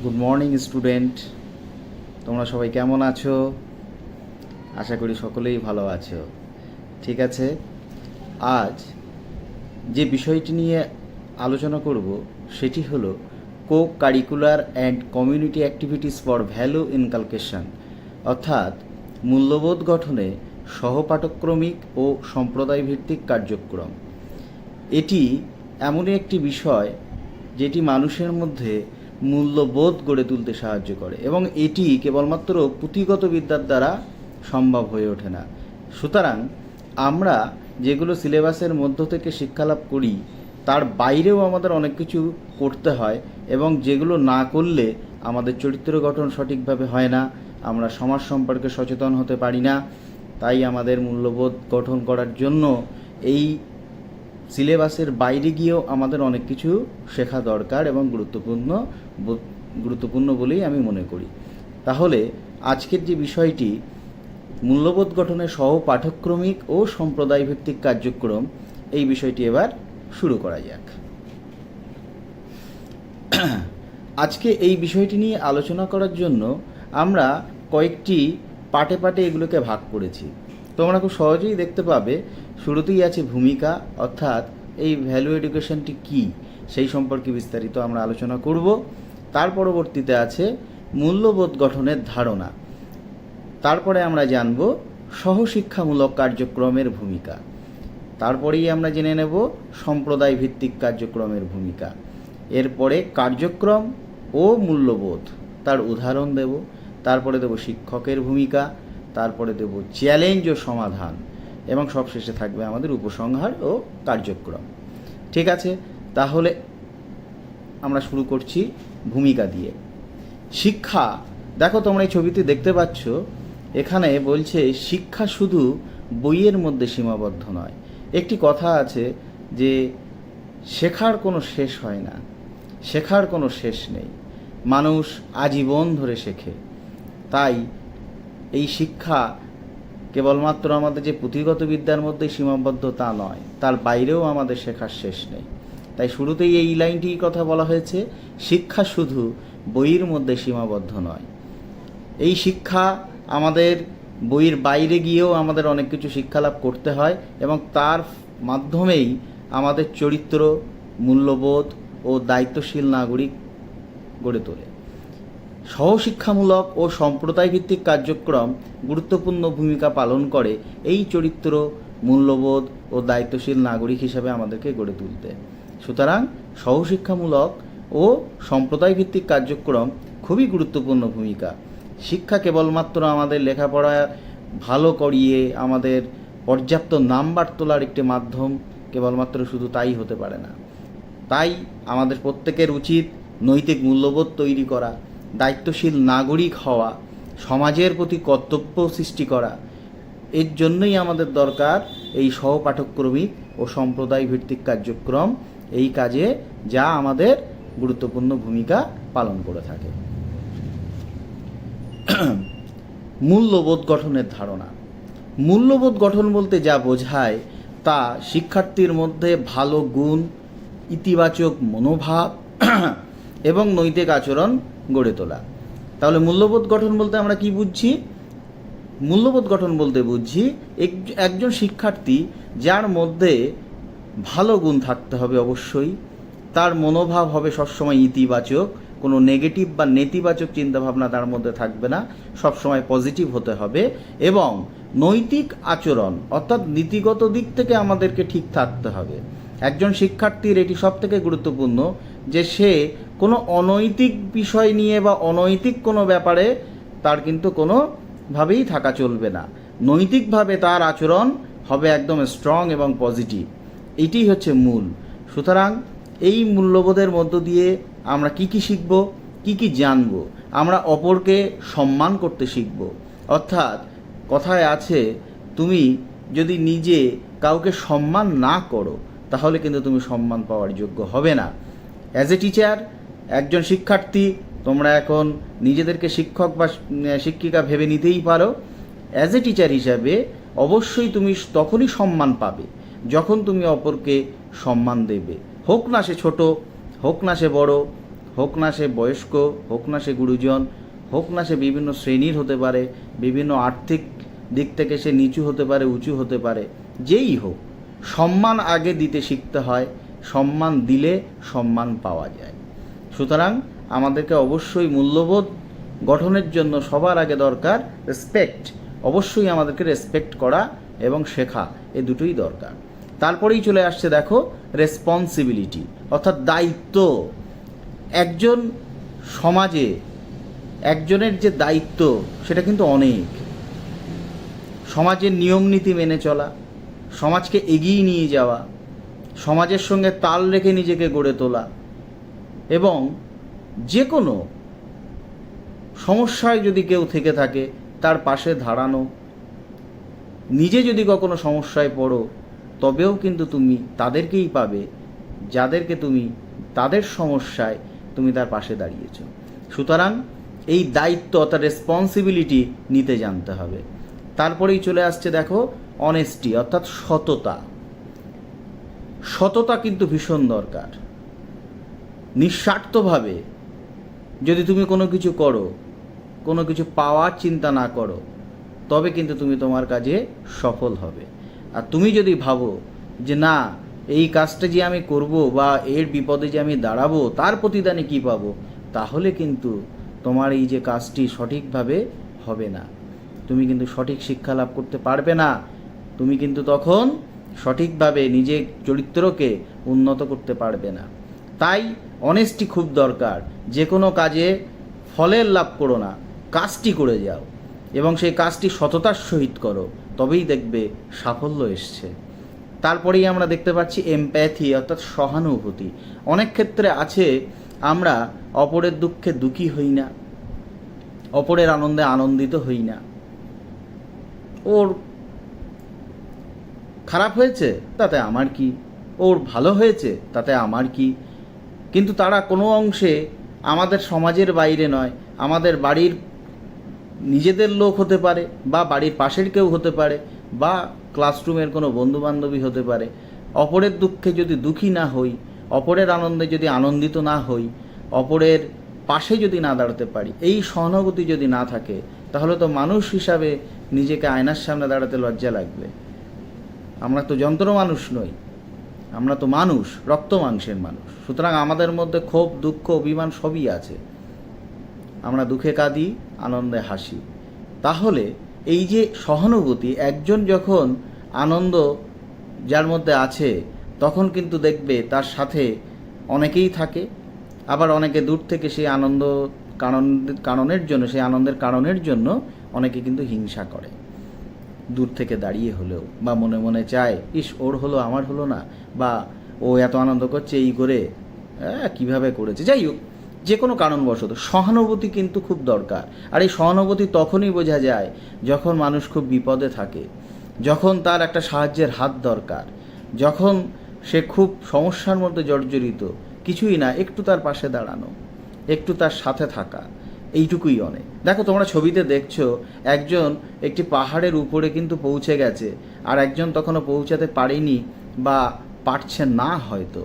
Good morning student, তোমরা সবাই কেমন আছো? আশা করি সকলেই ভালো আছো। ঠিক আছে, আজ যে বিষয়টি নিয়ে আলোচনা করব সেটি হলো co curricular and community activities for value inculcation, অর্থাৎ মূল্যবোধ গঠনে সহপাঠক্রমিক ও সম্প্রদায় ভিত্তিক কার্যক্রম। এটি এমনই একটি বিষয় যেটি মানুষের মধ্যে মূল্যবোধ গড়ে তুলতে সাহায্য করে এবং এটি কেবলমাত্র পুঁথিগত বিদ্যার দ্বারা সম্ভব হয়ে ওঠে না। সুতরাং আমরা যেগুলো সিলেবাসের মধ্য থেকে শিক্ষালাভ করি তার বাইরেও আমাদের অনেক কিছু করতে হয় এবং যেগুলো না করলে আমাদের চরিত্র গঠন সঠিকভাবে হয় না, আমরা সমাজ সম্পর্কে সচেতন হতে পারি না। তাই আমাদের মূল্যবোধ গঠন করার জন্য এই সিলেবাসের বাইরে গিয়েও আমাদের অনেক কিছু শেখা দরকার এবং গুরুত্বপূর্ণ বলেই আমি মনে করি। তাহলে আজকের যে বিষয়টি মূল্যবোধ গঠনের সহ পাঠ্যক্রমিক ও সম্প্রদায় ভিত্তিক কার্যক্রম, এই বিষয়টি এবার শুরু করা যাক। আজকে এই বিষয়টি নিয়ে আলোচনা করার জন্য আমরা কয়েকটি পাটে পাটে এগুলোকে ভাগ করেছি। তোমরা খুব সহজেই দেখতে পাবে শুরুতেই আছে ভূমিকা, অর্থাৎ এই ভ্যালু এডুকেশনটি কী সেই সম্পর্কে বিস্তারিত আমরা আলোচনা করব। তার পরবর্তীতে আছে মূল্যবোধ গঠনের ধারণা। তারপরে আমরা জানব সহশিক্ষামূলক কার্যক্রমের ভূমিকা। তারপরেই আমরা জেনে নেব সম্প্রদায় ভিত্তিক কার্যক্রমের ভূমিকা। এরপরে কার্যক্রম ও মূল্যবোধ তার উদাহরণ দেব। তারপরে দেব শিক্ষকের ভূমিকা। তারপরে দেব চ্যালেঞ্জ ও সমাধান এবং সবশেষে থাকবে আমাদের উপসংহার ও কার্যক্রম। ঠিক আছে, তাহলে আমরা শুরু করছি ভূমিকা দিয়ে। শিক্ষা, দেখো তোমরা এই ছবিতে দেখতে পাচ্ছ, এখানে বলছে শিক্ষা শুধু বইয়ের মধ্যে সীমাবদ্ধ নয়। একটি কথা আছে যে শেখার কোনো শেষ হয় না, শেখার কোনো শেষ নেই, মানুষ আজীবন ধরে শেখে। তাই এই শিক্ষা কেবলমাত্র আমাদের যে পুঁথিগত বিদ্যার মধ্যে সীমাবদ্ধ তা নয়, তার বাইরেও আমাদের শেখার শেষ নেই। তাই শুরুতেই এই লাইনটির কথা বলা হয়েছে, শিক্ষা শুধু বইয়ের মধ্যে সীমাবদ্ধ নয়। এই শিক্ষা আমাদের বইয়ের বাইরে গিয়েও আমাদের অনেক কিছু শিক্ষালাভ করতে হয় এবং তার মাধ্যমেই আমাদের চরিত্র, মূল্যবোধ ও দায়িত্বশীল নাগরিক গড়ে তোলে। সহশিক্ষামূলক ও সম্প্রদায় ভিত্তিক কার্যক্রম গুরুত্বপূর্ণ ভূমিকা পালন করে এই চরিত্র, মূল্যবোধ ও দায়িত্বশীল নাগরিক হিসাবে আমাদেরকে গড়ে তুলতে। সুতরাং সহশিক্ষামূলক ও সম্প্রদায় ভিত্তিক কার্যক্রম খুবই গুরুত্বপূর্ণ ভূমিকা। শিক্ষা কেবলমাত্র আমাদের লেখাপড়া ভালো করিয়ে আমাদের পর্যাপ্ত নাম্বার তোলার একটি মাধ্যম, কেবলমাত্র শুধু তাই হতে পারে না। তাই আমাদের প্রত্যেকের উচিত নৈতিক মূল্যবোধ তৈরি করা, দায়িত্বশীল নাগরিক হওয়া, সমাজের প্রতি কর্তব্য সৃষ্টি করা। এর জন্যই আমাদের দরকার এই সহপাঠক্রমিক ও সম্প্রদায় ভিত্তিক কার্যক্রম, এই কাজে যা আমাদের গুরুত্বপূর্ণ ভূমিকা পালন করে থাকে। মূল্যবোধ গঠনের ধারণা। মূল্যবোধ গঠন বলতে যা বোঝায় তা শিক্ষার্থীর মধ্যে ভালো গুণ, ইতিবাচক মনোভাব এবং নৈতিক আচরণ গড়ে তোলা। তাহলে মূল্যবোধ গঠন বলতে আমরা কি বুঝছি? মূল্যবোধ গঠন বলতে বুঝছি একজন শিক্ষার্থী যার মধ্যে ভালো গুণ থাকতে হবে, অবশ্যই তার মনোভাব হবে সবসময় ইতিবাচক, কোনো নেগেটিভ বা নেতিবাচক চিন্তাভাবনা তার মধ্যে থাকবে না, সবসময় পজিটিভ হতে হবে এবং নৈতিক আচরণ অর্থাৎ নীতিগত দিক থেকে আমাদেরকে ঠিক থাকতে হবে। একজন শিক্ষার্থীর এটি সবথেকে গুরুত্বপূর্ণ যে সে কোনো অনৈতিক বিষয় নিয়ে বা অনৈতিক কোনো ব্যাপারে তার কিন্তু কোনোভাবেই থাকা চলবে না। নৈতিকভাবে তার আচরণ হবে একদম স্ট্রং এবং পজিটিভ। এটি হচ্ছে মূল। সুতরাং এই মূল্যবোধের মধ্য দিয়ে আমরা কি কি শিখব, কি কি জানব? আমরা অপরকে সম্মান করতে শিখব। অর্থাৎ কথায় আছে, তুমি যদি নিজে কাউকে সম্মান না করো তাহলে কিন্তু তুমি সম্মান পাওয়ার যোগ্য হবে না। অ্যাজ এ টিচার, একজন শিক্ষার্থী, তোমরা এখন নিজেদেরকে শিক্ষক বা শিক্ষিকা ভেবে নিতেই পারো। অ্যাজ এ টিচার হিসাবে অবশ্যই তুমি তখনই সম্মান পাবে যখন তুমি অপরকে সম্মান দেবে, হোক না সে ছোট, হোক না সে বড়, হোক না সে বয়স্ক, হোক না সে গুরুজন, হোক না সে বিভিন্ন শ্রেণীর হতে পারে, বিভিন্ন আর্থিক দিক থেকে সে নিচু হতে পারে, উঁচু হতে পারে, যেই হোক, সম্মান আগে দিতে শিখতে হয়। সম্মান দিলে সম্মান পাওয়া যায়। সুতরাং আমাদেরকে অবশ্যই মূল্যবোধ গঠনের জন্য সবার আগে দরকার রেসপেক্ট। অবশ্যই আমাদেরকে রেসপেক্ট করা এবং শেখা, এ দুটোই দরকার। তারপরেই চলে আসছে দেখো রেসপন্সিবিলিটি, অর্থাৎ দায়িত্ব। একজন সমাজে একজনের যে দায়িত্ব সেটা কিন্তু অনেক। সমাজের নিয়ম নীতি মেনে চলা, সমাজকে এগিয়ে নিয়ে যাওয়া, সমাজের সঙ্গে তাল রেখে নিজেকে গড়ে তোলা এবং যে কোনো সমস্যায় যদি কেউ থেকে থাকে তার পাশে দাঁড়ানো। নিজে যদি কখনো সমস্যায় পড়ো তবেও কিন্তু তুমি তাদেরকেই পাবে যাদেরকে তুমি তাদের সমস্যায় তুমি তার পাশে দাঁড়িয়েছ। সুতরাং এই দায়িত্ব অর্থাৎ রেসপন্সিবিলিটি নিতে জানতে হবে। তারপরেই চলে আসছে দেখো অনেস্টি, অর্থাৎ সততা। সততা কিন্তু ভীষণ দরকার। নিঃস্বার্থভাবে যদি তুমি কোনো কিছু করো, কোনো কিছু পাওয়ার চিন্তা না করো, তবে কিন্তু তুমি তোমার কাজে সফল হবে। আর তুমি যদি ভাবো যে না, এই কাজটা যে আমি করব বা এর বিপদে যে আমি দাঁড়াবো তার প্রতিদানে কী পাবো, তাহলে কিন্তু তোমার এই যে কাজটি সঠিকভাবে হবে না। তুমি কিন্তু সঠিক শিক্ষা লাভ করতে পারবে না। তুমি কিন্তু তখন সঠিকভাবে নিজের চরিত্রকে উন্নত করতে পারবে না। তাই অনেস্টি খুব দরকার। যে কোনো কাজে ফলের লাভ করো না, কাজটি করে যাও এবং সেই কাজটি সততার সহিত করো, তবেই দেখবে সাফল্য এসছে। তারপরেই আমরা দেখতে পাচ্ছি এমপ্যাথি, অর্থাৎ সহানুভূতি। অনেক ক্ষেত্রে আছে আমরা অপরের দুঃখে দুঃখী হই না, অপরের আনন্দে আনন্দিত হই না। ওর খারাপ হয়েছে তাতে আমার কি, ওর ভালো হয়েছে তাতে আমার কি। কিন্তু তারা কোনো অংশে আমাদের সমাজের বাইরে নয়, আমাদের বাড়ির নিজেদের লোক হতে পারে বা বাড়ির পাশের কেউ হতে পারে বা ক্লাসরুমের কোনো বন্ধুবান্ধবী হতে পারে। অপরের দুঃখে যদি দুঃখী না হই, অপরের আনন্দে যদি আনন্দিত না হই, অপরের পাশে যদি না দাঁড়াতে পারি, এই সহানুভূতি যদি না থাকে, তাহলে তো মানুষ হিসাবে নিজেকে আয়নার সামনে দাঁড়াতে লজ্জা লাগবে। আমরা তো যন্ত্র মানুষ নই, আমরা তো মানুষ, রক্ত মাংসের মানুষ। সুতরাং আমাদের মধ্যে ক্ষোভ, দুঃখ, অভিমান সবই আছে। আমরা দুঃখে কাঁদি, আনন্দে হাসি। তাহলে এই যে সহানুভূতি, একজন যখন আনন্দ যার মধ্যে আছে তখন কিন্তু দেখবে তার সাথে অনেকেই থাকে, আবার অনেকে দূর থেকে সেই আনন্দ কারণের জন্য, সেই আনন্দের কারণের জন্য অনেকে কিন্তু হিংসা করে, দূর থেকে দাঁড়িয়ে হলেও, বা মনে মনে চায় ইস ওর হলো আমার হলো না, বা ও এত আনন্দ করছে এই করে কিভাবে করেছে। যাই হোক, যে কোনো কারণবশত সহানুভূতি কিন্তু খুব দরকার। আর এই সহানুভূতি তখনই বোঝা যায় যখন মানুষ খুব বিপদে থাকে, যখন তার একটা সাহায্যের হাত দরকার, যখন সে খুব সমস্যার মধ্যে জর্জরিত, কিছুই না, একটু তার পাশে দাঁড়ানো, একটু তার সাথে থাকা, এইটুকুই অনেক। দেখো তোমরা ছবিতে দেখছো একজন একটি পাহাড়ের উপরে কিন্তু পৌঁছে গেছে, আর একজন তখনও পৌঁছাতে পারেনি বা পারছে না হয়তো,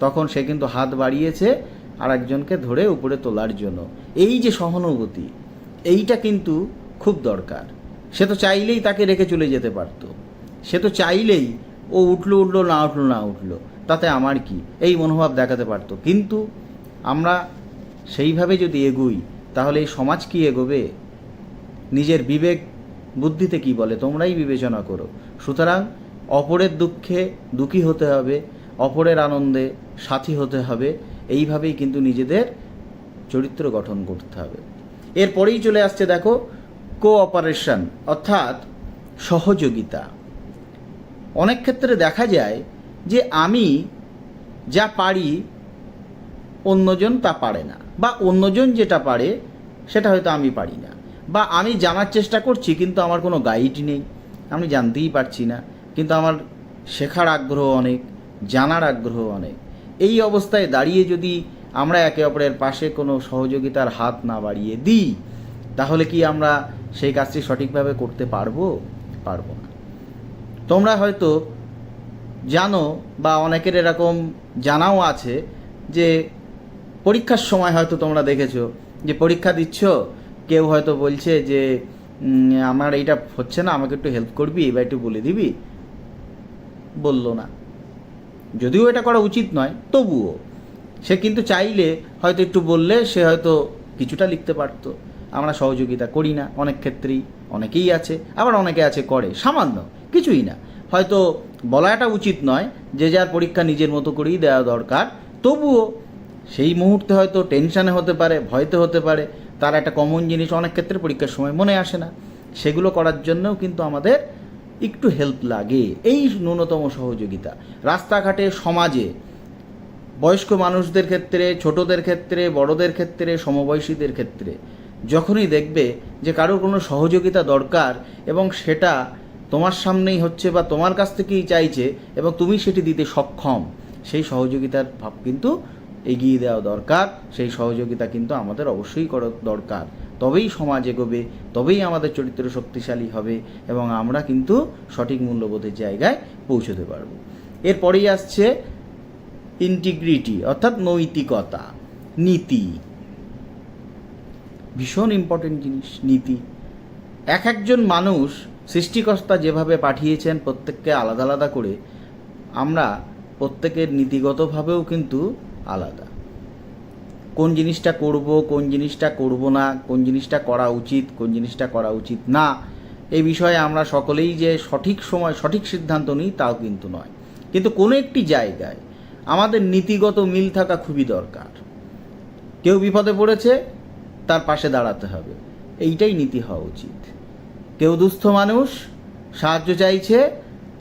তখন সে কিন্তু হাত বাড়িয়েছে আর একজনকে ধরে উপরে তোলার জন্য। এই যে সহানুভূতি, এইটা কিন্তু খুব দরকার। সে তো চাইলেই তাকে রেখে চলে যেতে পারতো, সে তো চাইলেই ও উঠলো না উঠলো তাতে আমার কি, এই মনোভাব দেখাতে পারতো। কিন্তু আমরা সেইভাবে যদি এগোই তাহলে এই সমাজ কি এগোবে? নিজের বিবেক বুদ্ধিতে কি বলে তোমরাই বিবেচনা করো। সুতরাং অপরের দুঃখে দুঃখী হতে হবে, অপরের আনন্দে সাথী হতে হবে। এইভাবেই কিন্তু নিজেদের চরিত্র গঠন করতে হবে। এরপরেই চলে আসছে দেখো কোঅপারেশন, অর্থাৎ সহযোগিতা। অনেক ক্ষেত্রে দেখা যায় যে আমি যা পারি অন্যজন তা পারে না, বা অন্যজন যেটা পারে সেটা হয়তো আমি পারি না, বা আমি জানার চেষ্টা করছি কিন্তু আমার কোনো গাইড নেই, আমি জানতেই পারছি না, কিন্তু আমার শেখার আগ্রহ অনেক, জানার আগ্রহ অনেক। এই অবস্থায় দাঁড়িয়ে যদি আমরা একে অপরের পাশে কোনো সহযোগিতার হাত না বাড়িয়ে দিই, তাহলে কি আমরা সেই কাজটি সঠিকভাবে করতে পারবো? পারবো না। তোমরা হয়তো জানো বা অনেকের এরকম জানাও আছে যে পরীক্ষার সময় হয়তো তোমরা দেখেছো যে পরীক্ষা দিচ্ছ, কেউ হয়তো বলছে যে আমার এইটা হচ্ছে না, আমাকে একটু হেল্প করবি বা একটু বলে দিবি, বললো না। যদিও এটা করা উচিত নয়, তবুও সে কিন্তু চাইলে হয়তো একটু বললে সে হয়তো কিছুটা লিখতে পারতো। আমরা সহযোগিতা করি না অনেক ক্ষেত্রেই, অনেকেই আছে, আবার অনেকে আছে করে সামান্য, কিছুই না। হয়তো বলাটা উচিত নয়, যে যার পরীক্ষা নিজের মতো করেই দেওয়া দরকার, তবুও সেই মুহূর্তে হয়তো টেনশানে হতে পারে, ভয়তে হতে পারে, তার একটা কমন জিনিস অনেক ক্ষেত্রে পরীক্ষার সময় মনে আসে না, সেগুলো করার জন্যও কিন্তু আমাদের একটু হেল্প লাগে। এই ন্যূনতম সহযোগিতা রাস্তাঘাটে, সমাজে, বয়স্ক মানুষদের ক্ষেত্রে, ছোটদের ক্ষেত্রে, বড়দের ক্ষেত্রে, সমবয়সীদের ক্ষেত্রে যখনই দেখবে যে কারোর কোনো সহযোগিতা দরকার এবং সেটা তোমার সামনেই হচ্ছে বা তোমার কাছ থেকেই চাইছে এবং তুমি সেটি দিতে সক্ষম, সেই সহযোগিতার ভাব কিন্তু এগিয়ে দেওয়া দরকার। সেই সহযোগিতা কিন্তু আমাদের অবশ্যই করা দরকার। তবেই সমাজ এগোবে, তবেই আমাদের চরিত্র শক্তিশালী হবে এবং আমরা কিন্তু সঠিক মূল্যবোধের জায়গায় পৌঁছতে পারব। এরপরেই আসছে ইন্টিগ্রিটি, অর্থাৎ নৈতিকতা, নীতি। ভীষণ ইম্পর্টেন্ট জিনিস নীতি। এক একজন মানুষ সৃষ্টিকর্তা যেভাবে পাঠিয়েছেন প্রত্যেককে আলাদা আলাদা করে, আমরা প্রত্যেকের নীতিগতভাবেও কিন্তু আলাদা। কোন জিনিসটা করব, কোন জিনিসটা করব না, কোন জিনিসটা করা উচিত, কোন জিনিসটা করা উচিত না, এই বিষয়ে আমরা সকলেই যে সঠিক সময় সঠিক সিদ্ধান্ত নিই তাও কিন্তু নয়। কিন্তু কোনো একটি জায়গায় আমাদের নীতিগত মিল থাকা খুবই দরকার। কেউ বিপদে পড়েছে, তার পাশে দাঁড়াতে হবে, এইটাই নীতি হওয়া উচিত। কেউ দুস্থ মানুষ, সাহায্য চাইছে,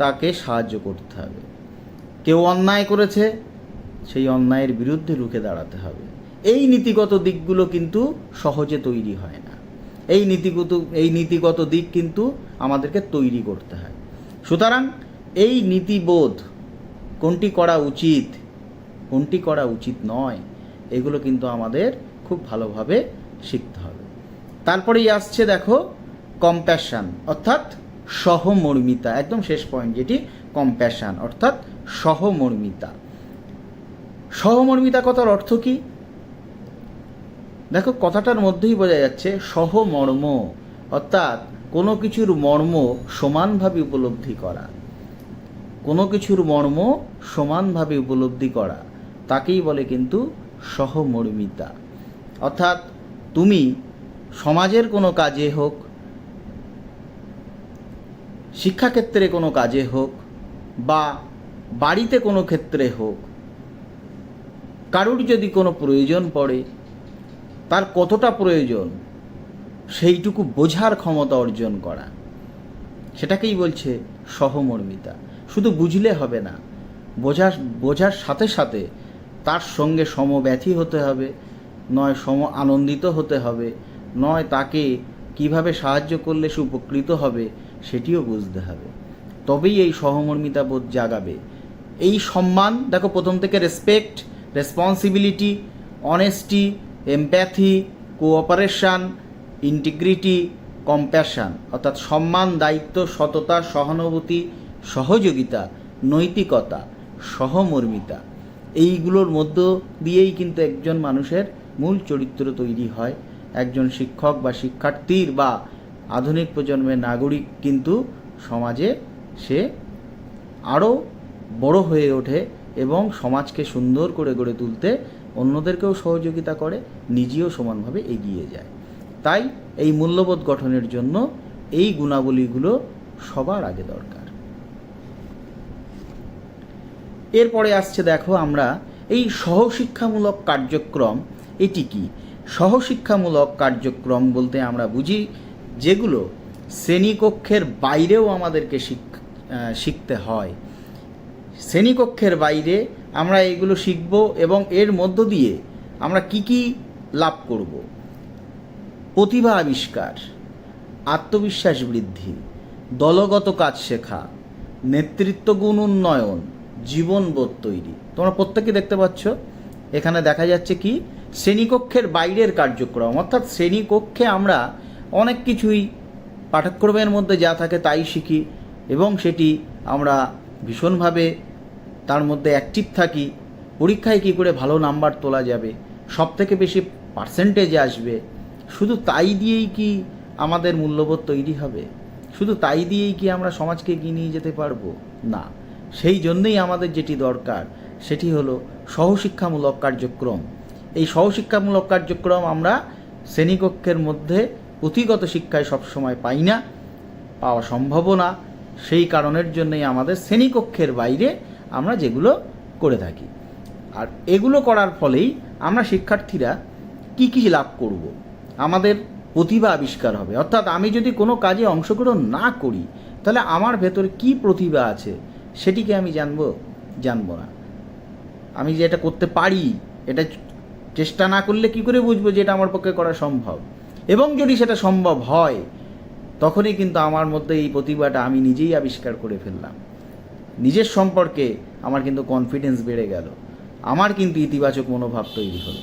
তাকে সাহায্য করতে হবে। কেউ অন্যায় করেছে, সেই অন্যায়ের বিরুদ্ধে রুখে দাঁড়াতে হবে। এই নীতিগত দিকগুলো কিন্তু সহজে তৈরি হয় না। এই নীতিগত দিক কিন্তু আমাদেরকে তৈরি করতে হয়। সুতরাং এই নীতিবোধ, কোনটি করা উচিত, কোনটি করা উচিত নয়, এগুলো কিন্তু আমাদের খুব ভালোভাবে শিখতে হবে। তারপরেই আসছে দেখো কম্প্যাশন, অর্থাৎ সহমর্মিতা। একদম শেষ পয়েন্ট যেটি, কম্প্যাশন অর্থাৎ সহমর্মিতা। সহমর্মিতা কথার অর্থ কি? দেখো কথাটার মধ্যেই বোঝা যাচ্ছে সহমর্ম, অর্থাৎ কোনো কিছুর মর্ম সমানভাবে উপলব্ধি করা। কোনো কিছুর মর্ম সমানভাবে উপলব্ধি করা, তাকেই বলে কিন্তু সহমর্মিতা। অর্থাৎ তুমি সমাজের কোনো কাজে হোক, শিক্ষাক্ষেত্রে কোনো কাজে হোক, বা বাড়িতে কোনো ক্ষেত্রে হোক, কারুর যদি কোনো প্রয়োজন পড়ে, তার কতটা প্রয়োজন সেইটুকু বোঝার ক্ষমতা অর্জন করা, সেটাকেই বলছে সহমর্মিতা। শুধু বুঝলে হবে না, বোঝার সাথে সাথে তার সঙ্গে সমব্যথী হতে হবে, নয় সম আনন্দিত হতে হবে, নয় তাকে কিভাবে সাহায্য করলে সে উপকৃত হবে সেটিও বুঝতে হবে। তবেই এই সহমর্মিতা বোধ জাগাবে। এই সম্মান, দেখো প্রথম থেকে respect, responsibility, honesty, empathy, cooperation, integrity, compassion, অর্থাৎ সম্মান, দায়িত্ব, সততা, সহানুভূতি, সহযোগিতা, নৈতিকতা, সহমর্মিতা, এইগুলোর মধ্য দিয়েই কিন্তু একজন মানুষের মূল চরিত্র তৈরি হয়। একজন শিক্ষক বা শিক্ষার্থীর বা আধুনিক প্রজন্মের নাগরিক কিন্তু সমাজে সে আরও বড় হয়ে ওঠে এবং সমাজকে সুন্দর করে গড়ে তুলতে অন্যদেরকেও সহযোগিতা করে, নিজেও সমানভাবে এগিয়ে যায়। তাই এই মূল্যবোধ গঠনের জন্য এই গুণাবলীগুলো সবার আগে দরকার। এরপরে আসছে দেখো আমরা এই সহশিক্ষামূলক কার্যক্রম। এটি কি? সহশিক্ষামূলক কার্যক্রম বলতে আমরা বুঝি যেগুলো শ্রেণীকক্ষের বাইরেও আমাদেরকে শিখতে হয়। শ্রেণীকক্ষের বাইরে আমরা এগুলো শিখব এবং এর মধ্য দিয়ে আমরা কি লাভ করব? প্রতিভা আবিষ্কার, আত্মবিশ্বাস বৃদ্ধি, দলগত কাজ শেখা, নেতৃত্ব গুণ উন্নয়ন, জীবনবোধ তৈরি। তোমরা প্রত্যেকে দেখতে পাচ্ছ এখানে দেখা যাচ্ছে কি শ্রেণীকক্ষের বাইরের কার্যক্রম, অর্থাৎ শ্রেণীকক্ষে আমরা অনেক কিছুই পাঠ্যক্রমের মধ্যে যা থাকে তাই শিখি এবং সেটি আমরা ভীষণভাবে তার মধ্যে অ্যাক্টিভ থাকি। পরীক্ষায় কী করে ভালো নাম্বার তোলা যাবে সবথেকে বেশি পার্সেন্টেজ আসবে, শুধু তাই দিয়েই কি আমাদের মূল্যবোধ তৈরি হবে? শুধু তাই দিয়েই কি আমরা সমাজকে এগিয়ে নিয়ে যেতে পারবো? না। সেই জন্যই আমাদের যেটি দরকার সেটি হলো সহশিক্ষামূলক কার্যক্রম। এই সহশিক্ষামূলক কার্যক্রম আমরা শ্রেণীকক্ষের মধ্যে পুঁথিগত শিক্ষায় সবসময় পাই না, পাওয়া সম্ভবও না। সেই কারণের জন্যই আমাদের শ্রেণীকক্ষের বাইরে আমরা যেগুলো করে থাকি। আর এগুলো করার ফলেই আমরা শিক্ষার্থীরা কি কি লাভ করব? আমাদের প্রতিভা আবিষ্কার হবে। অর্থাৎ আমি যদি কোনো কাজে অংশগ্রহণ না করি তাহলে আমার ভেতরে কি প্রতিভা আছে সেটিকে আমি জানবো না। আমি যে এটা করতে পারি, এটা চেষ্টা না করলে কি করে বুঝবো যে এটা আমার পক্ষে করা সম্ভব? এবং যদি সেটা সম্ভব হয় তখনই কিন্তু আমার মধ্যে এই প্রতিভাটা আমি নিজেই আবিষ্কার করে ফেললাম। নিজের সম্পর্কে আমার কিন্তু কনফিডেন্স বেড়ে গেল, আমার কিন্তু ইতিবাচক মনোভাব তৈরি হলো।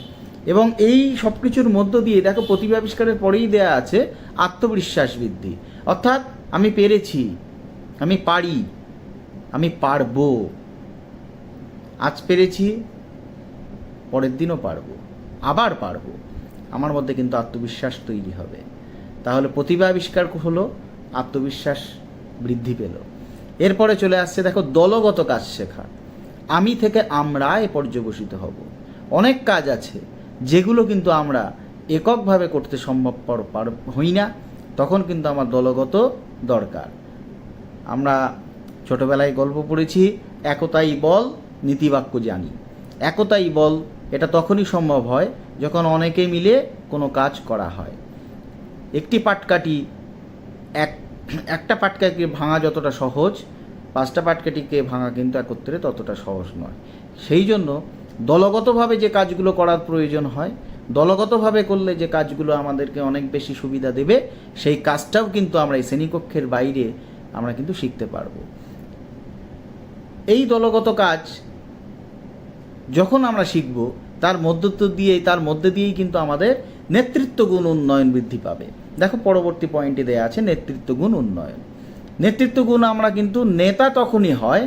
এবং এই সব কিছুর মধ্য দিয়ে দেখো প্রতিভা আবিষ্কারের পরেই দেয়া আছে আত্মবিশ্বাস বৃদ্ধি। অর্থাৎ আমি পেরেছি, আমি পারি, আমি পারবো। আজ পেরেছি, পরের দিনও পারবো, আবার পারবো। আমার মধ্যে কিন্তু আত্মবিশ্বাস তৈরি হবে। তাহলে প্রতিভা আবিষ্কার হলো, আত্মবিশ্বাস বৃদ্ধি পেল। এরপরে চলে আসছে দেখো দলগত কাজ শেখা। আমি থেকে আমরা এ পর্যবসিত হব। অনেক কাজ আছে যেগুলো কিন্তু আমরা এককভাবে করতে সম্ভবপর হই না, তখন কিন্তু আমার দলগত দরকার। আমরা ছোটবেলায় গল্প পড়েছি, একতাই বল নীতিবাক্য জানি। একতাই বল এটা তখনই সম্ভব হয় যখন অনেকে মিলে কোনো কাজ করা হয়। একটি পাটকাঠি একটা পাটকাঠি ভাঙা যতটা সহজ, 5টা পাটকাঠিকে ভাঙা কিন্তু একত্রে ততটা সহজ নয়। সেই জন্য দলগতভাবে যে কাজগুলো করার প্রয়োজন হয়, দলগতভাবে করলে যে কাজগুলো আমাদেরকে অনেক বেশি সুবিধা দেবে, সেই কাজটাও কিন্তু আমরা এই শ্রেণীকক্ষের বাইরে আমরা কিন্তু শিখতে পারবো। এই দলগত কাজ যখন আমরা শিখব তার মধ্যে দিয়েই কিন্তু আমাদের নেতৃত্ব গুণ উন্নয়ন বৃদ্ধি পাবে। দেখো পরবর্তী পয়েন্টে দেয়া আছে নেতৃত্ব গুণ উন্নয়ন। নেতৃত্ব গুণ আমরা কিন্তু নেতা তখনই হয়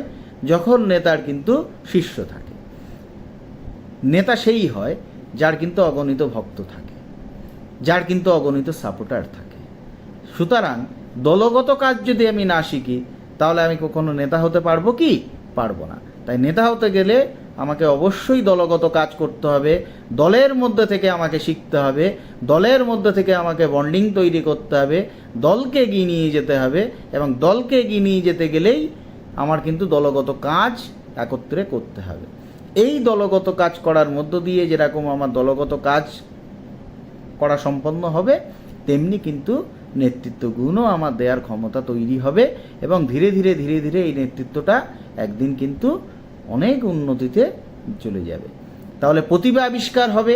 যখন নেতার কিন্তু শিষ্য থাকে। নেতা সেই হয় যার কিন্তু অগণিত ভক্ত থাকে, যার কিন্তু অগণিত সাপোর্টার থাকে। সুতরাং দলগত কাজ যদি আমি না শিখি তাহলে আমি কখনো নেতা হতে পারবো কি? পারবো না। তাই নেতা হতে গেলে আমাকে অবশ্যই দলগত কাজ করতে হবে, দলের মধ্যে থেকে আমাকে শিখতে হবে, দলের মধ্যে থেকে আমাকে বন্ডিং তৈরি করতে হবে, দলকে এগিয়ে নিয়ে যেতে হবে। এবং দলকে এগিয়ে নিয়ে যেতে গেলেই আমার কিন্তু দলগত কাজ একত্রে করতে হবে। এই দলগত কাজ করার মধ্য দিয়ে যেরকম আমার দলগত কাজ করা সম্পন্ন হবে, তেমনি কিন্তু নেতৃত্ব গুণও আমার দেওয়ার ক্ষমতা তৈরি হবে। এবং ধীরে ধীরে এই নেতৃত্বটা একদিন কিন্তু অনেক উন্নতিতে চলে যাবে। তাহলে প্রতিভা আবিষ্কার হবে,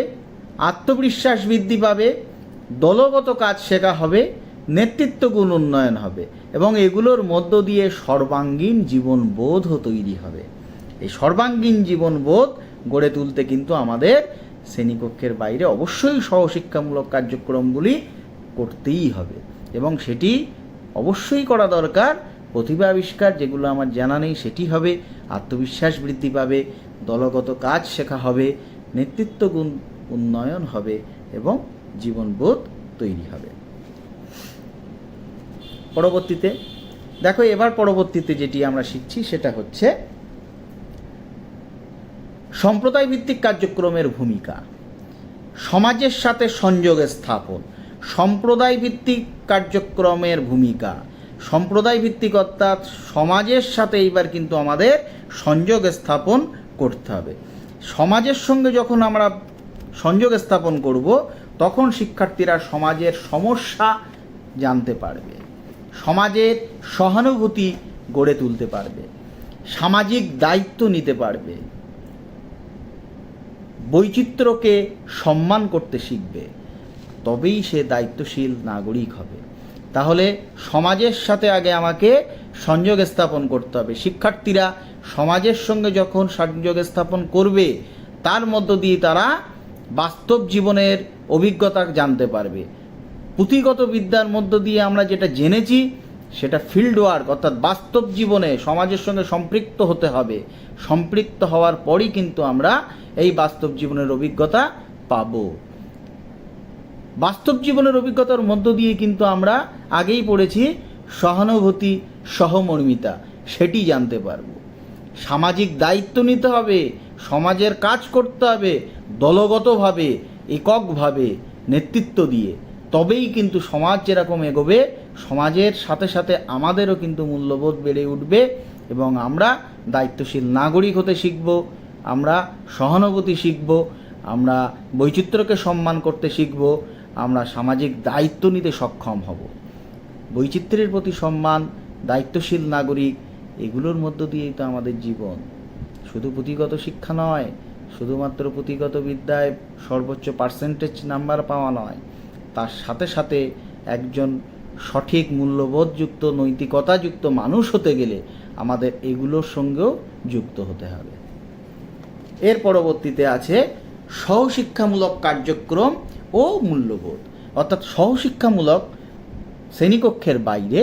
আত্মবিশ্বাস বৃদ্ধি পাবে, দলগত কাজ শেখা হবে, নেতৃত্ব গুণ উন্নয়ন হবে এবং এগুলোর মধ্য দিয়ে সর্বাঙ্গীন জীবনবোধও তৈরি হবে। এই সর্বাঙ্গীন জীবনবোধ গড়ে তুলতে কিন্তু আমাদের শ্রেণীকক্ষের বাইরে অবশ্যই সহশিক্ষামূলক কার্যক্রমগুলি করতেই হবে এবং সেটি অবশ্যই করা দরকার। প্রতিভা আবিষ্কার যেগুলো আমার জানা নেই সেটি হবে, আত্মবিশ্বাস বৃদ্ধি পাবে, দলগত কাজ শেখা হবে, নেতৃত্ব গুণ উন্নয়ন হবে এবং জীবনবোধ তৈরি হবে। পরবর্তীতে দেখো, এবার পরবর্তীতে যেটি আমরা শিখছি সেটা হচ্ছে সম্প্রদায় ভিত্তিক কার্যক্রমের ভূমিকা, সমাজের সাথে সংযোগ স্থাপন। সম্প্রদায় ভিত্তিক কার্যক্রমের ভূমিকা, সম্প্রদায় ভিত্তিক অর্থাৎ সমাজের সাথে এইবার কিন্তু আমাদের সংযোগ স্থাপন করতে হবে। সমাজের সঙ্গে যখন আমরা সংযোগ স্থাপন করব তখন শিক্ষার্থীরা সমাজের সমস্যা জানতে পারবে, সমাজের সহানুভূতি গড়ে তুলতে পারবে, সামাজিক দায়িত্ব নিতে পারবে, বৈচিত্র্যকে সম্মান করতে শিখবে, তবেই সে দায়িত্বশীল নাগরিক হবে। তাহলে সমাজের সাথে আগে আমাকে সংযোগ স্থাপন করতে হবে। শিক্ষার্থীরা সমাজের সঙ্গে যখন সংযোগ স্থাপন করবে তার মধ্য দিয়ে তারা বাস্তব জীবনের অভিজ্ঞতা জানতে পারবে। পুঁথিগত বিদ্যার মধ্য দিয়ে আমরা যেটা জেনেছি সেটা ফিল্ড ওয়ার্ক অর্থাৎ বাস্তব জীবনে সমাজের সঙ্গে সম্পৃক্ত হতে হবে। সম্পৃক্ত হওয়ার পরই কিন্তু আমরা এই বাস্তব জীবনের অভিজ্ঞতা পাবো। বাস্তব জীবনের অভিজ্ঞতার মধ্য দিয়ে কিন্তু আমরা আগেই পড়েছি সহানুভূতি, সহমর্মিতা, সেটি জানতে পারবো। সামাজিক দায়িত্ব নিতে হবে, সমাজের কাজ করতে হবে দলগতভাবে, এককভাবে, নেতৃত্ব দিয়ে। তবেই কিন্তু সমাজ যেরকম এগোবে, সমাজের সাথে সাথে আমাদেরও কিন্তু মূল্যবোধ বেড়ে উঠবে এবং আমরা দায়িত্বশীল নাগরিক হতে শিখব, আমরা সহানুভূতি শিখব, আমরা বৈচিত্র্যকে সম্মান করতে শিখব, আমরা সামাজিক দায়িত্ব নিতে সক্ষম হব। বৈচিত্র্যের প্রতি সম্মান, দায়িত্বশীল নাগরিক, এগুলোর মধ্য দিয়েই তো আমাদের জীবন। শুধু পুঁথিগত শিক্ষা নয়, শুধুমাত্র পুঁথিগত বিদ্যায় সর্বোচ্চ পার্সেন্টেজ নাম্বার পাওয়া নয়, তার সাথে সাথে একজন সঠিক মূল্যবোধযুক্ত, নৈতিকতাযুক্ত মানুষ হতে গেলে আমাদের এগুলোর সঙ্গেও যুক্ত হতে হবে। এর পরবর্তীতে আছে সহশিক্ষামূলক কার্যক্রম ও মূল্যবোধ। অর্থাৎ সহশিক্ষামূলক শ্রেণীকক্ষের বাইরে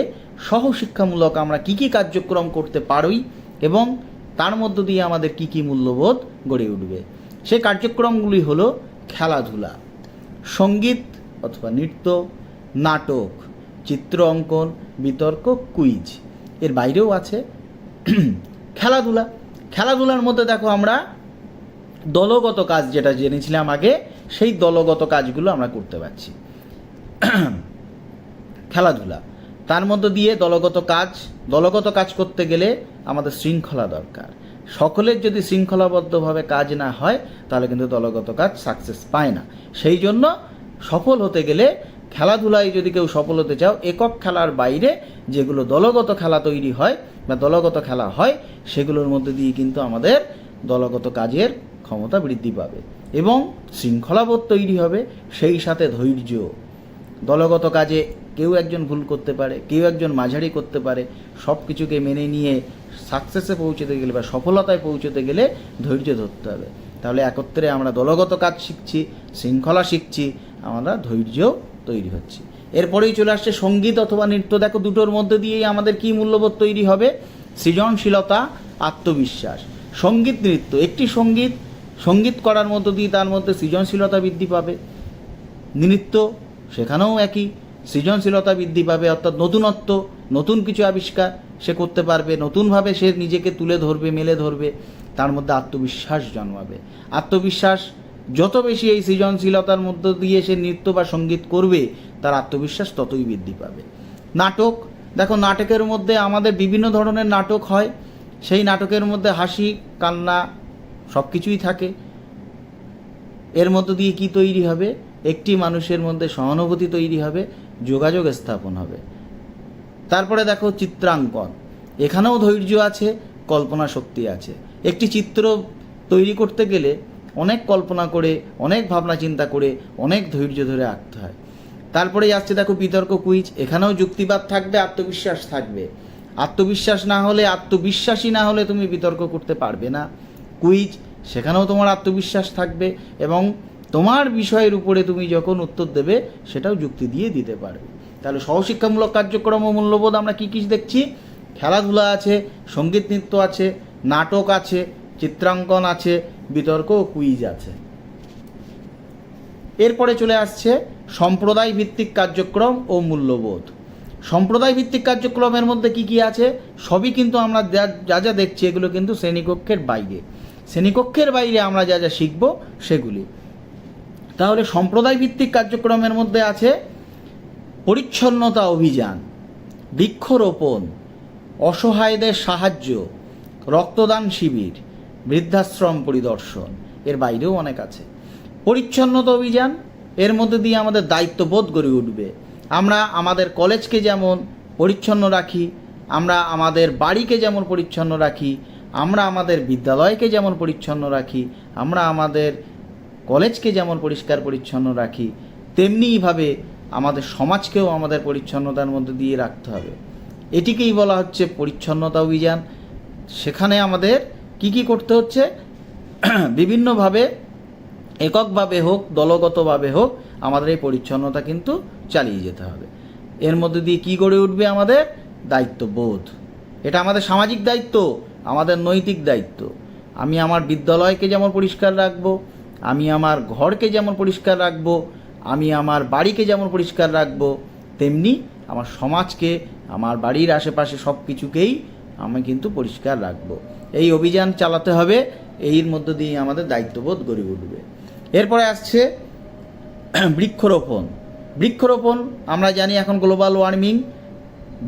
সহশিক্ষামূলক আমরা কি কি কার্যক্রম করতে পারি এবং তার মধ্য দিয়ে আমাদের কি কি মূল্যবোধ গড়ে উঠবে। সেই কার্যক্রমগুলি হলো খেলাধুলা, সঙ্গীত অথবা নৃত্য, নাটক, চিত্র অঙ্কন, বিতর্ক, কুইজ। এর বাইরেও আছে খেলাধুলা। খেলাধুলার মধ্যে দেখো আমরা দলগত কাজ যেটা জেনেছিলাম আগে, সেই দলগত কাজগুলো আমরা করতে পারছি। খেলাধুলা, তার মধ্য দিয়ে দলগত কাজ করতে গেলে আমাদের শৃঙ্খলা দরকার। সকলের যদি শৃঙ্খলাবদ্ধভাবে কাজ না হয় তাহলে কিন্তু দলগত কাজ সাকসেস পায় না। সেই জন্য সফল হতে গেলে খেলাধুলায় যদি কেউ সফল হতে চাও, একক খেলার বাইরে যেগুলো দলগত খেলা তৈরি হয় বা দলগত খেলা হয়, সেগুলোর মধ্যে দিয়ে কিন্তু আমাদের দলগত কাজের ক্ষমতা বৃদ্ধি পাবে এবং শৃঙ্খলাবোধ তৈরি হবে, সেই সাথে ধৈর্য। দলগত কাজে কেউ একজন ভুল করতে পারে, কেউ একজন মাঝারি করতে পারে, সব কিছুকে মেনে নিয়ে সাকসেসে পৌঁছতে গেলে বা সফলতায় পৌঁছতে গেলে ধৈর্য ধরতে হবে। তাহলে একত্রে আমরা দলগত কাজ শিখছি, শৃঙ্খলা শিখছি, আমরা ধৈর্য তৈরি হচ্ছে। এরপরেই চলে আসছে সঙ্গীত অথবা নৃত্য। দেখো দুটোর মধ্যে দিয়েই আমাদের কি মূল্যবোধ তৈরি হবে? সৃজনশীলতা, আত্মবিশ্বাস। সঙ্গীত, নৃত্য, একটি সঙ্গীত করার মধ্য দিয়ে তার মধ্যে সৃজনশীলতা বৃদ্ধি পাবে। নৃত্য, সেখানেও একই, সৃজনশীলতা বৃদ্ধি পাবে, অর্থাৎ নতুনত্ব, নতুন কিছু আবিষ্কার সে করতে পারবে, নতুনভাবে সে নিজেকে তুলে ধরবে, মেলে ধরবে, তার মধ্যে আত্মবিশ্বাস জন্মাবে। আত্মবিশ্বাস যত বেশি এই সৃজনশীলতার মধ্য দিয়ে সে নৃত্য বা সঙ্গীত করবে, তার আত্মবিশ্বাস ততই বৃদ্ধি পাবে। নাটক, দেখো নাটকের মধ্যে আমাদের বিভিন্ন ধরনের নাটক হয়, সেই নাটকের মধ্যে হাসি, কান্না সব কিছুই থাকে। এর মধ্য দিয়ে কি তৈরি হবে? একটি মানুষের মধ্যে সহানুভূতি তৈরি হবে, যোগাযোগ স্থাপন হবে। তারপরে দেখো চিত্রাঙ্কন, এখানেও ধৈর্য আছে, কল্পনা শক্তি আছে। একটি চিত্র তৈরি করতে গেলে অনেক কল্পনা করে, অনেক ভাবনা চিন্তা করে, অনেক ধৈর্য ধরে আঁকতে হয়। তারপরেই আসছে দেখো বিতর্ক, কুইজ। এখানেও যুক্তিবাদ থাকবে, আত্মবিশ্বাস থাকবে। আত্মবিশ্বাস না হলে, আত্মবিশ্বাসী না হলে তুমি বিতর্ক করতে পারবে না। কুইজ, সেখানেও তোমার আত্মবিশ্বাস থাকবে এবং তোমার বিষয়ের উপরে তুমি যখন উত্তর দেবে সেটাও যুক্তি দিয়ে দিতে পারবে। তাহলে সহশিক্ষামূলক কার্যক্রম ও মূল্যবোধ আমরা কী কী দেখছি? খেলাধুলা আছে, সঙ্গীত নৃত্য আছে, নাটক আছে, চিত্রাঙ্কন আছে, বিতর্ক ও কুইজ আছে। এরপরে চলে আসছে সম্প্রদায় ভিত্তিক কার্যক্রম ও মূল্যবোধ। সম্প্রদায় ভিত্তিক কার্যক্রমের মধ্যে কি কি আছে? সবই কিন্তু আমরা যা যা দেখছি এগুলো কিন্তু শ্রেণীকক্ষের বাইরে। শ্রেণীকক্ষের বাইরে আমরা যা যা শিখব সেগুলি। তাহলে সম্প্রদায় ভিত্তিক কার্যক্রমের মধ্যে আছে পরিচ্ছন্নতা অভিযান, বৃক্ষরোপণ, অসহায়দের সাহায্য, রক্তদান শিবির, বৃদ্ধাশ্রম পরিদর্শন। এর বাইরেও অনেক আছে। পরিচ্ছন্নতা অভিযান, এর মধ্যে দিয়ে আমাদের দায়িত্ববোধ গড়ে উঠবে। আমরা আমাদের কলেজকে যেমন পরিচ্ছন্ন রাখি, আমরা আমাদের বাড়িকে যেমন পরিচ্ছন্ন রাখি, আমরা আমাদের বিদ্যালয়কে যেমন পরিচ্ছন্ন রাখি, আমরা আমাদের কলেজকে যেমন পরিষ্কার পরিচ্ছন্ন রাখি, তেমনিভাবে আমাদের সমাজকেও আমাদের পরিচ্ছন্নতার মধ্যে দিয়ে রাখতে হবে। এটিকেই বলা হচ্ছে পরিচ্ছন্নতা অভিযান। সেখানে আমাদের কি কি করতে হচ্ছে? বিভিন্নভাবে, এককভাবে হোক, দলগতভাবে হোক, আমাদের এই পরিচ্ছন্নতা কিন্তু চালিয়ে যেতে হবে। এর মধ্যে দিয়ে কি গড়ে উঠবে? আমাদের দায়িত্ববোধ। এটা আমাদের সামাজিক দায়িত্ব, আমাদের নৈতিক দায়িত্ব। আমি আমার বিদ্যালয়কে যেমন পরিষ্কার রাখবো, আমি আমার ঘরকে যেমন পরিষ্কার রাখবো, আমি আমার বাড়িকে যেমন পরিষ্কার রাখবো, তেমনি আমার সমাজকে, আমার বাড়ির আশেপাশে সব কিছুকেই আমি কিন্তু পরিষ্কার রাখবো। এই অভিযান চালাতে হবে, এর মধ্য দিয়ে আমাদের দায়িত্ববোধ গড়ে উঠবে। এরপরে আসছে বৃক্ষরোপণ। বৃক্ষরোপণ আমরা জানি এখন গ্লোবাল ওয়ার্মিং,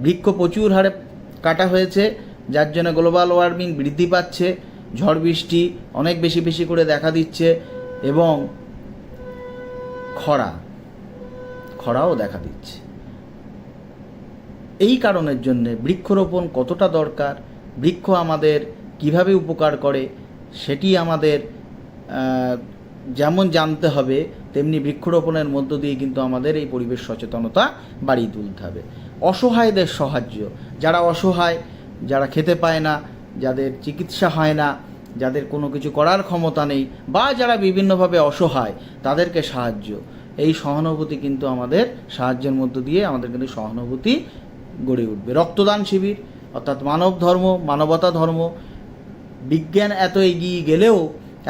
বৃক্ষ প্রচুর হারে কাটা হয়েছে, যার জন্য গ্লোবাল ওয়ার্মিং বৃদ্ধি পাচ্ছে, ঝড় বৃষ্টি অনেক বেশি বেশি করে দেখা দিচ্ছে এবং খরাও দেখা দিচ্ছে। এই কারণের জন্যে বৃক্ষরোপণ কতটা দরকার, বৃক্ষ আমাদের কিভাবে উপকার করে সেটি আমাদের যেমন জানতে হবে, তেমনি বৃক্ষরোপণের মধ্য দিয়ে কিন্তু আমাদের এই পরিবেশ সচেতনতা বাড়িয়ে তুলতে হবে। অসহায়দের সাহায্য, যারা অসহায়, যারা খেতে পায় না, যাদের চিকিৎসা হয় না, যাদের কোনো কিছু করার ক্ষমতা নেই, বা যারা বিভিন্নভাবে অসহায়, তাদেরকে সাহায্য। এই সহানুভূতি কিন্তু আমাদের সাহায্যের মধ্য দিয়ে আমাদের কিন্তু সহানুভূতি গড়ে উঠবে। রক্তদান শিবির অর্থাৎ মানব ধর্ম, মানবতা ধর্ম। বিজ্ঞান এত এগিয়ে গেলেও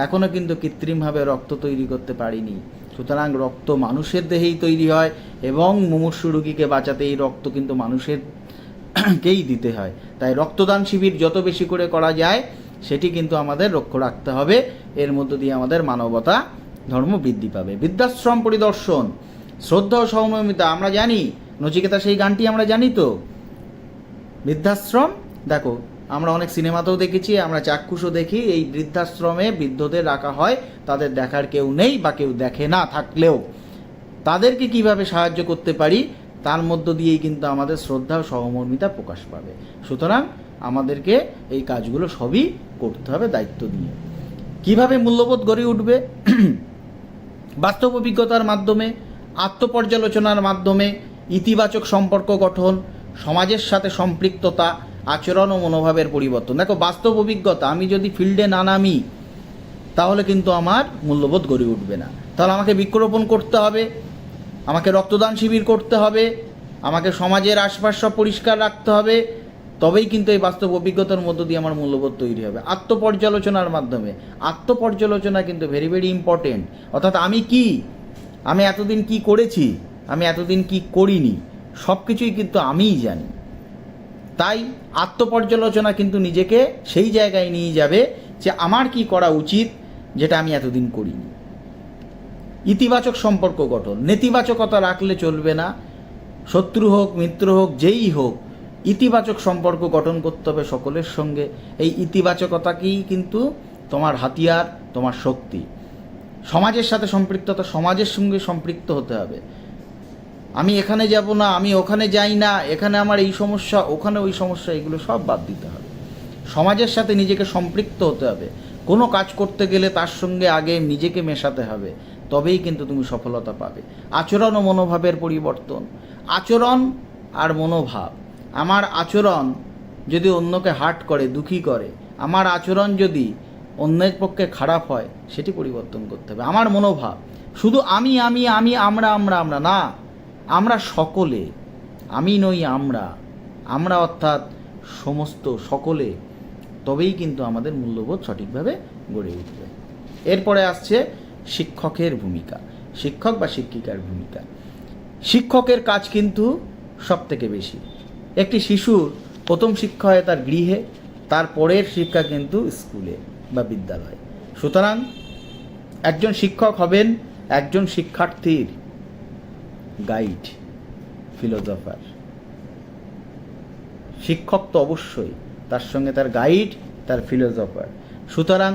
এখনও কিন্তু কৃত্রিমভাবে রক্ত তৈরি করতে পারিনি। সুতরাং রক্ত মানুষের দেহেই তৈরি হয় এবং মুমূর্ষু রোগীকে বাঁচাতে এই রক্ত কিন্তু মানুষেরকেই দিতে হয়। তাই রক্তদান শিবির যত বেশি করে করা যায় সেটি কিন্তু আমাদের লক্ষ্য রাখতে হবে। এর মধ্য দিয়ে আমাদের মানবতা ধর্ম বৃদ্ধি পাবে। বৃদ্ধাশ্রম পরিদর্শন, শ্রদ্ধা ও সহমর্মিতা। আমরা জানি নচিকেতা সেই গানটি আমরা জানি তো। বৃদ্ধাশ্রম দেখো, আমরা অনেক সিনেমাতেও দেখেছি, আমরা চাক্ষুষও দেখি, এই বৃদ্ধাশ্রমে বৃদ্ধদের রাখা হয়, তাদের দেখার কেউ নেই বা কেউ দেখে না থাকলেও তাদেরকে কিভাবে সাহায্য করতে পারি তার মধ্য দিয়েই কিন্তু আমাদের শ্রদ্ধা ও সহমর্মিতা প্রকাশ পাবে। সুতরাং আমাদেরকে এই কাজগুলো সবই করতে হবে দায়িত্ব নিয়ে। কিভাবে মূল্যবোধ গড়ে উঠবে? বাস্তব অভিজ্ঞতার মাধ্যমে, আত্মপর্যালোচনার মাধ্যমে, ইতিবাচক সম্পর্ক গঠন, সমাজের সাথে সম্পৃক্ততা, আচরণ ও মনোভাবের পরিবর্তন। দেখো, বাস্তব অভিজ্ঞতা, আমি যদি ফিল্ডে না নামি তাহলে কিন্তু আমার মূল্যবোধ গড়ে উঠবে না। তাহলে আমাকে বৃক্ষরোপণ করতে হবে, আমাকে রক্তদান শিবির করতে হবে, আমাকে সমাজের আশপাশ সব পরিষ্কার রাখতে হবে, তবেই কিন্তু এই বাস্তব অভিজ্ঞতার মধ্য দিয়ে আমার মূল্যবোধ তৈরি হবে। আত্মপর্যালোচনার মাধ্যমে, আত্মপর্যালোচনা কিন্তু ভেরি ভেরি ইম্পর্টেন্ট। অর্থাৎ আমি এতদিন কি করেছি, আমি এতদিন কি করিনি, সব কিছুই কিন্তু আমিই জানি। তাই আত্মপর্যালোচনা কিন্তু নিজেকে সেই জায়গায় নিয়ে যাবে যে আমার কি করা উচিত যেটা আমি এতদিন করিনি। ইতিবাচক সম্পর্ক গঠন, নেতিবাচকতা রাখলে চলবে না। শত্রু হোক, মিত্র হোক, যেই হোক, ইতিবাচক সম্পর্ক গঠন করতে হবে সকলের সঙ্গে। এই ইতিবাচকতাকেই কিন্তু তোমার হাতিয়ার, তোমার শক্তি। সমাজের সাথে সম্পৃক্ততা, সমাজের সঙ্গে সম্পৃক্ত হতে হবে। আমি এখানে যাব না, আমি ওখানে যাই না, এখানে আমার এই সমস্যা, ওখানে ওই সমস্যা, এগুলো সব বাদ দিতে হবে। সমাজের সাথে নিজেকে সম্পৃক্ত হতে হবে। কোনো কাজ করতে গেলে তার সঙ্গে আগে নিজেকে মেশাতে হবে, তবেই কিন্তু তুমি সফলতা পাবে। আচরণ ও মনোভাবের পরিবর্তন। আচরণ আর মনোভাব, আমার আচরণ যদি অন্যকে হার্ট করে, দুঃখী করে, আমার আচরণ যদি অন্যের পক্ষে খারাপ হয়, সেটি পরিবর্তন করতে হবে। আমার মনোভাব, শুধু আমি আমরা না, আমরা সকলে, আমি নই আমরা অর্থাৎ সমস্ত সকলে, তবেই কিন্তু আমাদের মূল্যবোধ সঠিকভাবে গড়ে উঠবে। এরপরে আসছে শিক্ষকের ভূমিকা, শিক্ষক বা শিক্ষিকার ভূমিকা। শিক্ষকের কাজ কিন্তু সব থেকে বেশি। একটি শিশুর প্রথম শিক্ষা হয় তার গৃহে, তারপরের শিক্ষা কিন্তু স্কুলে বা বিদ্যালয়ে। সুতরাং একজন শিক্ষক হবেন একজন শিক্ষার্থীর গাইড, ফিলোজফার। শিক্ষক তো অবশ্যই, তার সঙ্গে তার গাইড, তার ফিলোজফার। সুতরাং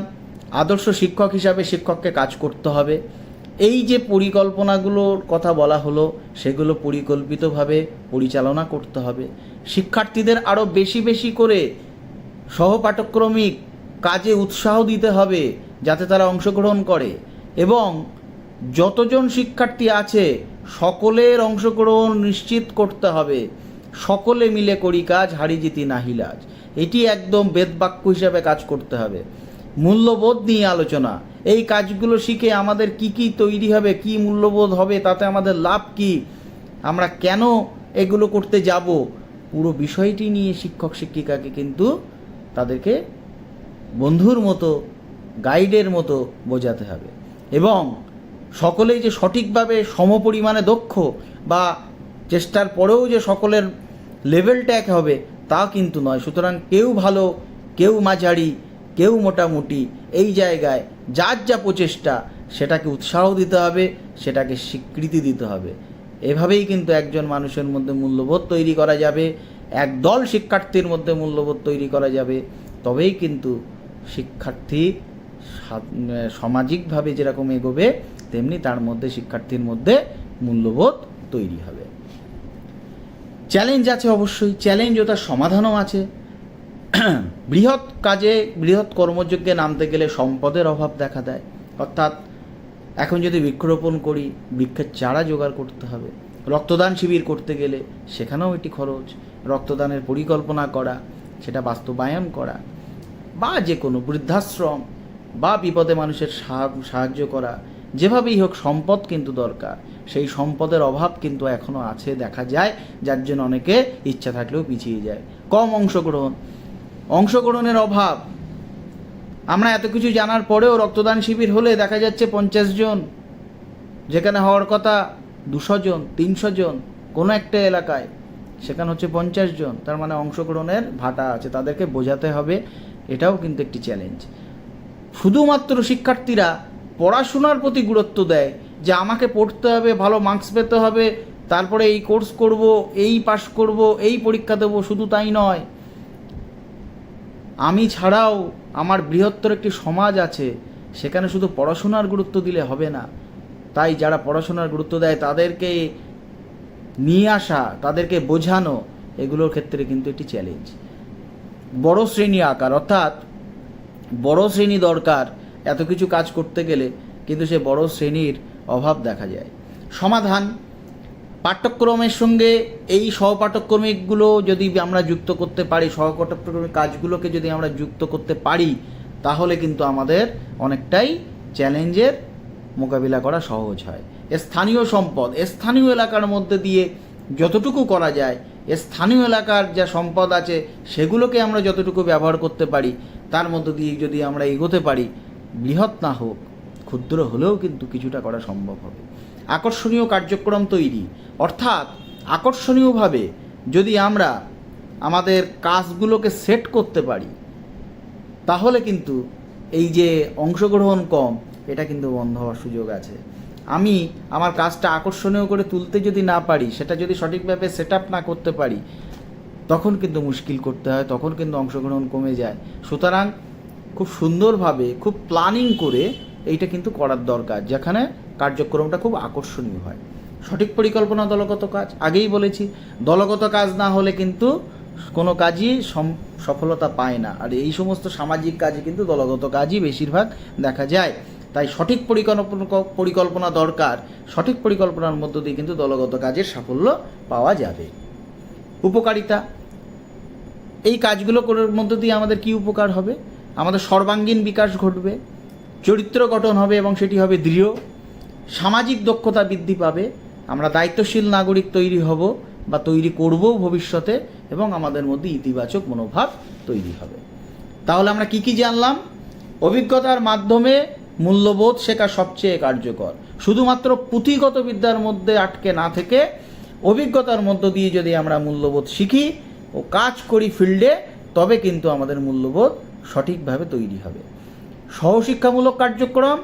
আদর্শ শিক্ষক হিসাবে শিক্ষককে কাজ করতে হবে। এই যে পরিকল্পনাগুলোর কথা বলা হলো, সেগুলো পরিকল্পিতভাবে পরিচালনা করতে হবে। শিক্ষার্থীদের আরও বেশি বেশি করে সহপাঠক্রমিক কাজে উৎসাহ দিতে হবে, যাতে তারা অংশগ্রহণ করে, এবং যতজন শিক্ষার্থী আছে সকলের অংশগ্রহণ নিশ্চিত করতে হবে। সকলে মিলে করি কাজ, হারি জিতি নাহি লাজ, এটি একদম বেদবাক্য হিসাবে কাজ করতে হবে। মূল্যবোধ নিয়ে আলোচনা, এই কাজগুলো শিখে আমাদের কি কি তৈরি হবে, কি মূল্যবোধ হবে, তাতে আমাদের লাভ কি, আমরা কেন এগুলো করতে যাব, পুরো বিষয়টি নিয়ে শিক্ষক শিক্ষিকাকে কিন্তু তাদেরকে বন্ধুর মতো, গাইডের মতো বোঝাতে হবে। এবং সকলেই যে সঠিকভাবে সমপরিমাণে দক্ষ বা চেষ্টার পরেও যে সকলের লেভেলটা এক হবে তা কিন্তু নয়। সুতরাং কেউ ভালো, কেউ মাঝারি, কেউ মোটামুটি, এই জায়গায় যার যা প্রচেষ্টা সেটাকে উৎসাহ দিতে হবে, সেটাকে স্বীকৃতি দিতে হবে। এভাবেই কিন্তু একজন মানুষের মধ্যে মূল্যবোধ তৈরি করা যাবে, একদল শিক্ষার্থীর মধ্যে মূল্যবোধ তৈরি করা যাবে। তবেই কিন্তু শিক্ষার্থী সামাজিকভাবে যেরকম এগোবে তেমনি তার মধ্যে শিক্ষার্থীর মধ্যে মূল্যবোধ তৈরি হবে। চ্যালেঞ্জ আছে অবশ্যই, চ্যালেঞ্জ ও তার সমাধানও আছে। বৃহৎ কাজে, বৃহৎ কর্মযজ্ঞে নামতে গেলে সম্পদের অভাব দেখা দেয়। অর্থাৎ এখন যদি বৃক্ষরোপণ করি, বৃক্ষের চারা জোগাড় করতে হবে। রক্তদান শিবির করতে গেলে সেখানেও এটি খরচ। রক্তদানের পরিকল্পনা করা, সেটা বাস্তবায়ন করা, বা যে কোনো বৃদ্ধাশ্রম বা বিপদে মানুষের সাহায্য করা, যেভাবেই হোক সম্পদ কিন্তু দরকার। সেই সম্পদের অভাব কিন্তু এখনও আছে, দেখা যায়, যার জন্য অনেকে ইচ্ছা থাকলেও পিছিয়ে যায়। কম অংশগ্রহণের অভাব। আমরা এত কিছু জানার পরেও রক্তদান শিবির হলে দেখা যাচ্ছে 50 জন, যেখানে হওয়ার কথা 200 জন, 300 জন কোনো একটা এলাকায়, সেখানে হচ্ছে 50 জন। তার মানে অংশগ্রহণের ভাটা আছে, তাদেরকে বোঝাতে হবে। এটাও কিন্তু একটি চ্যালেঞ্জ। শুধুমাত্র শিক্ষার্থীরা পড়াশোনার প্রতি গুরুত্ব দেয় যে আমাকে পড়তে হবে, ভালো মার্কস পেতে হবে, তারপরে এই কোর্স করব, এই পাশ করব, এই পরীক্ষা দেব, শুধু তাই নয়, আমি ছাড়াও আমার বৃহত্তর একটি সমাজ আছে, সেখানে শুধু পড়াশোনার গুরুত্ব দিলে হবে না। তাই যারা পড়াশোনার গুরুত্ব দেয় তাদেরকে নিয়ে আসা, তাদেরকে বোঝানো, এগুলোর ক্ষেত্রে কিন্তু একটি চ্যালেঞ্জ। বড় শ্রেণী আকার, অর্থাৎ বড় শ্রেণী দরকার এত কিছু কাজ করতে গেলে, কিন্তু সে বড় শ্রেণীর অভাব দেখা যায়। সমাধান, পাঠ্যক্রমের সঙ্গে এই সহপাঠক্রমিকগুলো যদি আমরা যুক্ত করতে পারি, সহপাঠক্রমিক কাজগুলোকে যদি আমরা যুক্ত করতে পারি, তাহলে কিন্তু আমাদের অনেকটাই চ্যালেঞ্জের মোকাবিলা করা সহজ হয়। স্থানীয় সম্পদ, স্থানীয় এলাকার মধ্যে দিয়ে যতটুকু করা যায়, স্থানীয় এলাকার যা সম্পদ আছে সেগুলোকে আমরা যতটুকু ব্যবহার করতে পারি, তার মধ্য দিয়ে যদি আমরা এগোতে পারি, বৃহৎ না হোক, ক্ষুদ্র হলেও কিন্তু কিছুটা করা সম্ভব হবে। আকর্ষণীয় কার্যক্রম তৈরি, অর্থাৎ আকর্ষণীয়ভাবে যদি আমরা আমাদের কাজগুলোকে সেট করতে পারি, তাহলে কিন্তু এই যে অংশগ্রহণ কম, এটা কিন্তু বন্ধ হওয়ার সুযোগ আছে। আমি আমার কাজটা আকর্ষণীয় করে তুলতে যদি না পারি, সেটা যদি সঠিকভাবে সেট আপ না করতে পারি, তখন কিন্তু মুশকিল করতে হয়, তখন কিন্তু অংশগ্রহণ কমে যায়। সুতরাং খুব সুন্দরভাবে, খুব প্ল্যানিং করে এইটা কিন্তু করার দরকার, যেখানে কার্যক্রমটা খুব আকর্ষণীয় হয়। সঠিক পরিকল্পনা, দলগত কাজ, আগেই বলেছি, দলগত কাজ না হলে কিন্তু কোনো কাজই সফলতা পায় না। আর এই সমস্ত সামাজিক কাজে কিন্তু দলগত কাজই বেশিরভাগ দেখা যায়। তাই সঠিক পরিকল্পনা দরকার। সঠিক পরিকল্পনার মধ্য দিয়ে কিন্তু দলগত কাজের সাফল্য পাওয়া যাবে। উপকারিতা, এই কাজগুলো করার মধ্য দিয়ে আমাদের কি উপকার হবে? আমাদের সর্বাঙ্গীন বিকাশ ঘটবে, চরিত্র গঠন হবে এবং সেটি হবে দৃঢ়, সামাজিক দক্ষতা বৃদ্ধি পাবে, আমরা দায়িত্বশীল নাগরিক তৈরি হব বা তৈরি করব ভবিষ্যতে, এবং আমাদের মধ্যে ইতিবাচক মনোভাব তৈরি হবে। তাহলে আমরা কি কি জানলাম? অভিজ্ঞতার মাধ্যমে মূল্যবোধ শেখা সবচেয়ে কার্যকর। শুধুমাত্র পুঁথিগত বিদ্যার মধ্যে আটকে না থেকে অভিজ্ঞতার মধ্য দিয়ে যদি আমরা মূল্যবোধ শিখি ও কাজ করি ফিল্ডে, তবে কিন্তু আমাদের মূল্যবোধ সঠিকভাবে তৈরি হবে। সহশিক্ষামূলক কার্যক্রম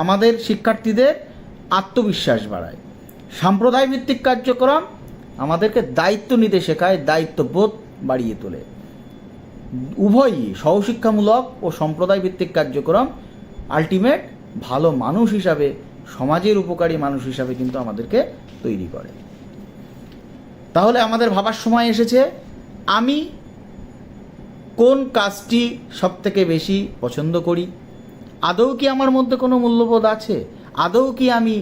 আমাদের শিক্ষার্থীদের আত্মবিশ্বাস বাড়ায়। সম্প্রদায় ভিত্তিক কার্যক্রম আমাদেরকে দায়িত্ব নিতে শেখায়, দায়িত্ববোধ বাড়িয়ে তোলে। উভয়ই, সহশিক্ষামূলক ও সম্প্রদায় ভিত্তিক কার্যক্রম আলটিমেট ভালো মানুষ হিসাবে, সমাজের উপকারী মানুষ হিসাবে কিন্তু আমাদেরকে তৈরি করে। তাহলে আমাদের ভাবার সময় এসেছে, আমি কোন কাজটি সবথেকে বেশি পছন্দ করি? আদৌ কি আমার মধ্যে কোনো মূল্যবোধ আছে? আদৌ কি আমি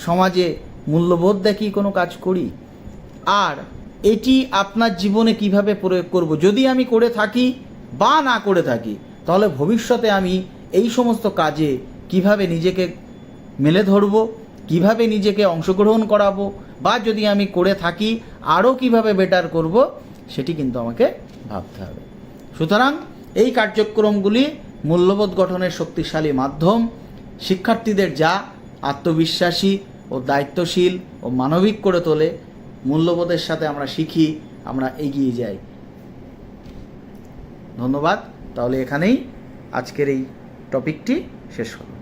সমাজে মূল্যবোধ দেখি কোনো কাজ করি? আর এটি আপনার জীবনে কিভাবে প্রয়োগ করব? যদি আমি করে থাকি বা না করে থাকি, তাহলে ভবিষ্যতে আমি এই সমস্ত কাজে কিভাবে নিজেকে মেলে ধরব, কিভাবে নিজেকে অংশগ্রহণ করাবো, বা যদি আমি করে থাকি আরও কিভাবে বেটার করব, সেটি কিন্তু আমাকে ভাবতে হবে। সুতরাং এই কার্যক্রমগুলি মূল্যবোধ গঠনের শক্তিশালী মাধ্যম। শিক্ষার্থীদের যা আত্মবিশ্বাসী ও দায়িত্বশীল ও মানবিক করে তোলে, মূল্যবোধের সাথে আমরা শিখি, আমরা এগিয়ে যাই। ধন্যবাদ। তাহলে এখানেই আজকের এই টপিকটি শেষ হলো।